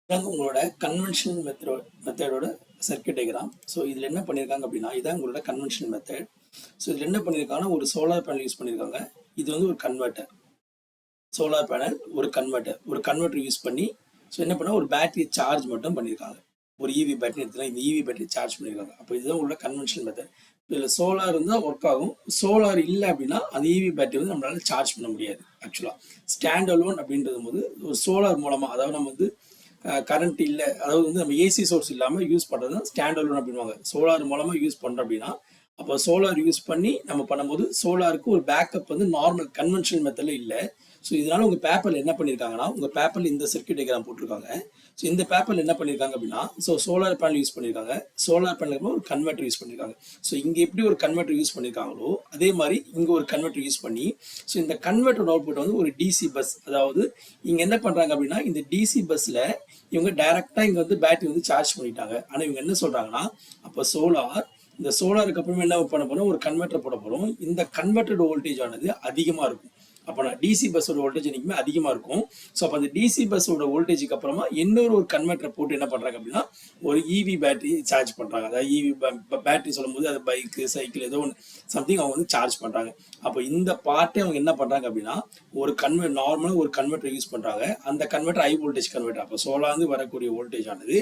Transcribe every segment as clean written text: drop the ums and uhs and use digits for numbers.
இதாங்க உங்களோட conventional மெத்தடோட circuit diagram. So இதில் என்ன பண்ணியிருக்காங்க அப்படின்னா, இதான் உங்களோட கன்வென்ஷனல் மெத்தட். ஸோ இதில் என்ன பண்ணியிருக்காங்கன்னா, ஒரு சோலார் பேனல் யூஸ் பண்ணியிருக்காங்க. இது வந்து ஒரு கன்வெர்ட்டர். சோலார் பேனல் ஒரு கன்வெர்ட்டர் யூஸ் பண்ணி ஸோ என்ன பண்ணால் ஒரு பேட்டரி சார்ஜ் மட்டும் பண்ணியிருக்காங்க. ஒரு இவி பேட்டரி எடுத்துக்கலாம், இந்த இவி பேட்டரி சார்ஜ் பண்ணியிருக்காங்க. அப்போ இதுதான் உங்களோட கன்வென்ஷனல் மெத்தட். இதில் சோலார் இருந்தால் ஒர்க் ஆகும். சோலார் இல்லை அப்படின்னா அந்த இவி பேட்டரி வந்து நம்மளால சார்ஜ் பண்ண முடியாது. ஆக்சுவலாக ஸ்டாண்ட் அலோன் அப்படின்றது போது ஒரு சோலார் மூலமாக, அதாவது நம்ம வந்து கரண்ட் இல்லை, அதாவது வந்து நம்ம ஏசி சோர்ஸ் இல்லாமல் யூஸ் பண்ணுறது தான் ஸ்டாண்ட் அலோன் அப்படின்வாங்க. சோலார் மூலமாக யூஸ் பண்ணுறோம் அப்படின்னா, அப்போ சோலார் யூஸ் பண்ணி நம்ம பண்ணும்போது சோலாருக்கு ஒரு பேக்கப் வந்து நார்மல் கன்வென்ஷனல் மெத்தடில் இல்லை. ஸோ இதனால உங்கள் பேப்பரில் என்ன பண்ணியிருக்காங்கன்னா, உங்கள் பேப்பரில் இந்த சர்க்கியூட் டயக்ராம் போட்டிருக்காங்க. ஸோ இந்த பேப்பரில் என்ன பண்ணியிருக்காங்க அப்படின்னா, ஸோ சோலார் பேனல் யூஸ் பண்ணியிருக்காங்க. சோலார் பேனலுக்கு ஒரு கன்வெர்ட்டர் யூஸ் பண்ணியிருக்காங்க. ஸோ இங்கே எப்படி ஒரு கன்வெர்ட்டர் யூஸ் பண்ணியிருக்காங்களோ அதே மாதிரி இங்கே ஒரு கன்வெர்ட்டர் யூஸ் பண்ணி, ஸோ இந்த கன்வெர்ட்டர் அவுட்புட் வந்து ஒரு டிசி பஸ், அதாவது இங்கே என்ன பண்ணுறாங்க அப்படின்னா, இந்த டிசி பஸ்ஸில் இவங்க டைரெக்டாக இங்கே வந்து பேட்டரி வந்து சார்ஜ் பண்ணிட்டாங்க. ஆனால் இவங்க என்ன சொல்கிறாங்கன்னா, அப்போ இந்த சோலாருக்கு அப்புறமே என்ன பண்ண போகிறோம், ஒரு கன்வெர்ட்டர் போட போகிறோம். இந்த கன்வெர்ட்டட் வோல்டேஜ் ஆனது அதிகமாக இருக்கும். அப்போ நான் டிசி பஸ்ஸோட வோல்டேஜ் என்றைக்குமே அதிகமாக இருக்கும். ஸோ அப்போ அந்த டிசி பஸ்ஸோட வோல்டேஜுக்கு அப்புறமா இன்னொரு கன்வெர்ட்டர் போட்டு என்ன பண்ணுறாங்க அப்படின்னா, ஒரு இவி பேட்டரி சார்ஜ் பண்ணுறாங்க. அதாவது இவி பேட்டரி சொல்லும்போது அது பைக்கு, சைக்கிள் ஏதோ ஒன்று சம்திங் அவங்க வந்து சார்ஜ் பண்ணுறாங்க. அப்போ இந்த பார்ட்டே அவங்க என்ன பண்ணுறாங்க அப்படின்னா, நார்மலாக ஒரு கன்வெர்ட்டர் யூஸ் பண்ணுறாங்க. அந்த கன்வெர்ட்டர் ஹை வோல்டேஜ் கன்வெர்ட்டர். அப்போ சோலார்ந்து வரக்கூடிய வோல்டேஜ் ஆனது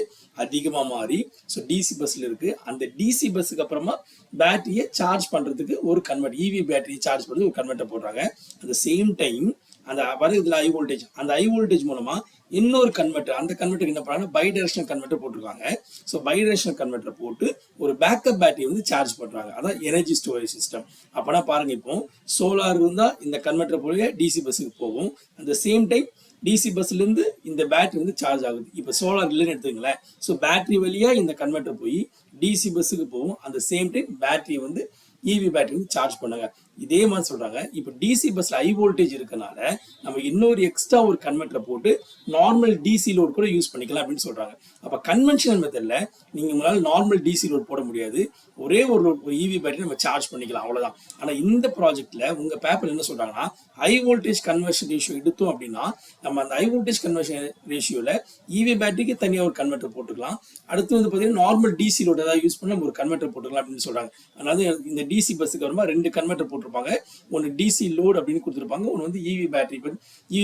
அதிகமாக மாறி ஸோ டிசி பஸ்ஸில் இருக்குது. அந்த டிசி பஸ்ஸுக்கு அப்புறமா பேட்டரியை சார்ஜ் பண்ணுறதுக்கு ஒரு கன்வெர்ட், இவி பேட்டரியை சார்ஜ் பண்ணுறது ஒரு கன்வெர்ட்டர் போடுறாங்க. அந்த சேம் டைம் அந்த வருதுல ஹை வோல்டேஜ், அந்த ஹை வோல்டேஜ் மூலமா இன்னொரு கன்வெர்ட்டர், அந்த கன்வெர்ட்டர் என்ன பண்ணாங்க, பை டைரக்ஷனல் கன்வெர்ட்டர் போட்டிருக்காங்க. ஸோ பை டைரக்ஷனல் கன்வெர்ட்டர் போட்டு ஒரு பேக்கப் பேட்டரி வந்து சார்ஜ் பண்றாங்க. அதான் எனர்ஜி ஸ்டோரேஜ் சிஸ்டம். அப்பனா பாருங்க, இப்போ சோலார் இருந்தா இந்த கன்வெர்ட்டர் போய் டிசி பஸ்ஸுக்கு போகும். அந்த சேம் டைம் டிசி பஸ்ல இருந்து இந்த பேட்டரி வந்து சார்ஜ் ஆகுது. இப்போ சோலார் இல்லைன்னு எடுத்துங்களேன். ஸோ பேட்டரி வழியா இந்த கன்வெர்ட்டர் போய் டிசி பஸ்ஸுக்கு போகும். அந்த சேம் டைம் பேட்டரி வந்து இவி பேட்டரி வந்து சார்ஜ் பண்ணுங்க. இதே மாதிரி சொல்றாங்க. இப்போ டிசி பஸ்ல ஹை வோல்டேஜ் இருக்கனால நம்ம இன்னொரு எக்ஸ்ட்ரா ஒரு கன்வெர்ட்டரை போட்டு நார்மல் டிசி லோட் கூட யூஸ் பண்ணிக்கலாம் அப்படின்னு சொல்றாங்க. அப்ப கன்வென்ஷனல் மெத்தட்ல நீங்க உங்களால நார்மல் டிசி லோட் போட முடியாது. ஒரே ஒரு இவி பேட்டரி நம்ம சார்ஜ் பண்ணிக்கலாம், அவ்வளவுதான். ஆனா இந்த ப்ராஜெக்ட்ல உங்க பேப்பர் என்ன சொல்றாங்கன்னா, ஹை வோல்டேஜ் கன்வர்ஷன் ரேஷியோ எடுத்தோம் அப்படின்னா நம்ம அந்த ஹை வோல்டேஜ் கன்வர்ஷன் ரேஷியோல இவி பேட்டரிக்கு தனியாக ஒரு கன்வெர்ட்டர் போட்டுக்கலாம். அடுத்து வந்து பார்த்தீங்கன்னா நார்மல் டிசி லோட் ஏதாவது யூஸ் பண்ணி நம்ம ஒரு கன்வெர்ட்டர் போட்டுக்கலாம் அப்படின்னு சொல்றாங்க. அதாவது இந்த டிசி பஸ்ஸுக்கு வருமா 2 கன்வெர்ட்டர் போட்டிருப்பாங்க. ஒன்று டிசி லோட் அப்படின்னு கொடுத்துருப்பாங்க, ஒன்று வந்து இவி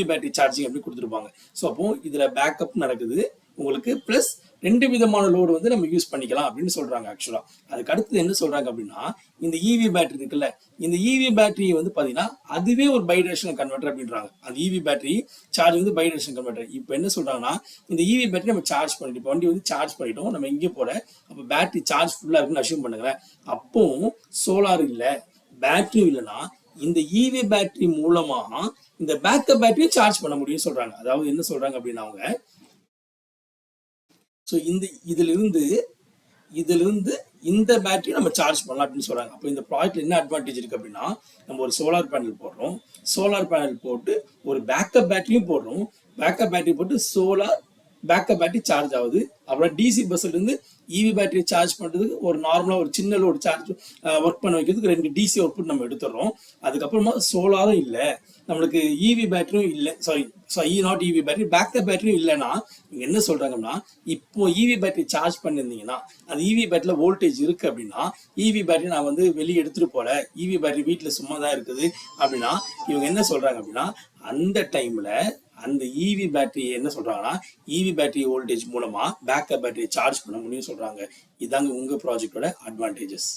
பேட்டரி சார்ஜிங் அப்படின்னு கொடுத்துருப்பாங்க. ஸோ அப்போ இதுல பேக்கப் நடக்குது உங்களுக்கு, பிளஸ் 2 விதமான லோடு வந்து நம்ம யூஸ் பண்ணிக்கலாம் அப்படின்னு சொல்றாங்க. ஆக்சுவலா அதுக்கு அடுத்தது என்ன சொல்றாங்க அப்படின்னா, இந்த இவி பேட்டரி இருக்குல்ல, இந்த இவி பேட்டரி வந்து பாத்தீங்கன்னா அதுவே ஒரு பைடைரக்ஷனல் கன்வெர்ட்டர் அப்படின்றாங்க. அந்த இவி பேட்டரி சார்ஜ் வந்து பைடைரக்ஷனல் கன்வெர்ட்டர். இப்போ என்ன சொல்றாங்கன்னா, இந்த இவி பேட்டரி நம்ம சார்ஜ் பண்ணிட்டு, இப்போ வண்டி வந்து சார்ஜ் பண்ணிட்டோம், நம்ம இங்கே போல அப்போ பேட்டரி சார்ஜ் ஃபுல்லா இருக்குன்னு அஷ்யூம் பண்ணுங்களேன். அப்போ சோலார் இல்லை, பேட்டரியும் இல்லைன்னா இந்த இவி பேட்டரி மூலமா இந்த பேக்கப் பேட்டரியை சார்ஜ் பண்ண முடியும்னு சொல்றாங்க. அதாவது என்ன சொல்றாங்க அப்படின்னா அவங்க, ஸோ இதுல இருந்து இந்த பேட்டரி நம்ம சார்ஜ் பண்ணலாம் அப்படின்னு சொல்றாங்க. அப்போ இந்த ப்ராஜெக்ட்ல என்ன அட்வான்டேஜ் இருக்கு அப்படின்னா, நம்ம ஒரு சோலார் பேனல் போடுறோம், சோலார் பேனல் போட்டு ஒரு பேக்கப் பேட்டரியும் போடுறோம். பேக்கப் பேட்டரி போட்டு பேக்கப் பேட்டரி சார்ஜ் ஆகுது. அப்புறம் டிசி பஸ்ல இருந்து இவி பேட்டரி சார்ஜ் பண்றதுக்கு ஒரு நார்மலா ஒரு சின்ன லோடு சார்ஜ் ஒர்க் பண்ண வைக்கிறதுக்கு 2 டிசி அவுட்புட் நம்ம எடுத்துடுறோம். அதுக்கப்புறமா சோலாரும் இல்லை, நம்மளுக்கு இவி பேட்டரியும் இல்லை, sorry not EV battery, backup பேட்டரியும் இல்லைன்னா என்ன சொல்றாங்கன்னா, இப்போ இவி பேட்டரி சார்ஜ் பண்ணிருந்தீங்கன்னா அந்த இவி பேட்டரியில் வோல்டேஜ் இருக்கு அப்படின்னா, இவி பேட்டரி நான் வந்து வெளியே எடுத்துட்டு போல, இவி பேட்டரி வீட்டில் சும்மா தான் இருக்குது அப்படின்னா இவங்க என்ன சொல்றாங்க அப்படின்னா, அந்த டைம்ல அந்த இவி பேட்டரி என்ன சொல்றாங்கன்னா, இவி பேட்டரி வோல்டேஜ் மூலமா பேக்கப் பேட்டரி சார்ஜ் பண்ண முடியும் சொல்றாங்க. இதாங்க உங்க ப்ராஜெக்டோட அட்வான்டேஜஸ்.